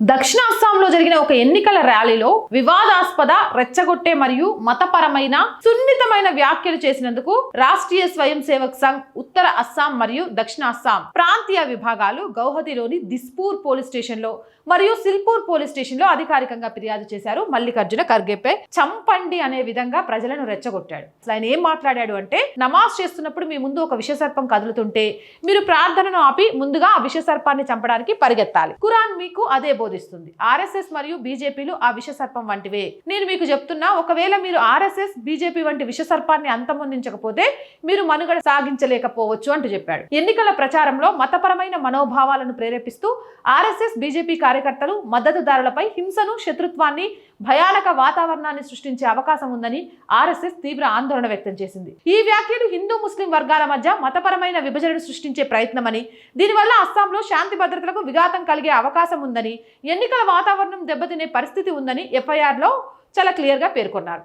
దక్షిణ అస్సాంలో జరిగిన ఒక ఎన్నికల ర్యాలీలో వివాదాస్పద రెచ్చగొట్టే మరియు మతపరమైన సున్నితమైన వ్యాఖ్యలు చేసినందుకు రాష్ట్రీయ స్వయం సేవక్ సంఘ్ ఉత్తర అస్సాం మరియు దక్షిణ అస్సాం ప్రాంతీయ విభాగాలు గౌహతిలోని దిస్పూర్ పోలీస్ స్టేషన్లో మరియు సిల్పూర్ పోలీస్ స్టేషన్లో అధికారికంగా ఫిర్యాదు చేశారు. మల్లికార్జున ఖర్గేపై చంపండి అనే విధంగా ప్రజలను రెచ్చగొట్టాడు. అసలు ఆయన ఏం మాట్లాడాడు అంటే, నమాజ్ చేస్తున్నప్పుడు మీ ముందు ఒక విషసర్పం కదులుతుంటే మీరు ప్రార్థనను ఆపి ముందుగా ఆ విషసర్పాన్ని చంపడానికి పరిగెత్తాలి. ఖురాన్ మీకు అదే బోధిస్తుంది. ఆర్ఎస్ఎస్ మరియు బీజేపీలు ఆ విషసర్పం వంటివే. నేను మీకు చెప్తున్నా, ఒకవేళ మీరు ఆర్ఎస్ఎస్ బీజేపీ వంటి విషసర్పాన్ని అంతమొందించకపోతే మీరు మనుగడ సాగించలేకపోవచ్చు అంటూ చెప్పాడు. ఎన్నికల ప్రచారంలో మతపరమైన మనోభావాలను ప్రేరేపిస్తూ ఆర్ఎస్ఎస్ బీజేపీ కార్యకర్తలు మద్దతుదారులపై హింసను, శత్రుత్వాన్ని, భయానక వాతావరణాన్ని సృష్టించే అవకాశం ఉందని ఆర్ఎస్ఎస్ తీవ్ర ఆందోళన వ్యక్తం చేసింది. ఈ వ్యాఖ్యలు హిందూ ముస్లిం వర్గాల మధ్య మతపరమైన విభజనను సృష్టించే ప్రయత్నమని, దీనివల్ల అస్సాంలో శాంతి భద్రతలకు విఘాతం కలిగే అవకాశం ఉందని, ఎన్నికల వాతావరణం దెబ్బతినే పరిస్థితి ఉందని ఎఫ్ఐఆర్లో చాలా క్లియర్గా పేర్కొన్నారు.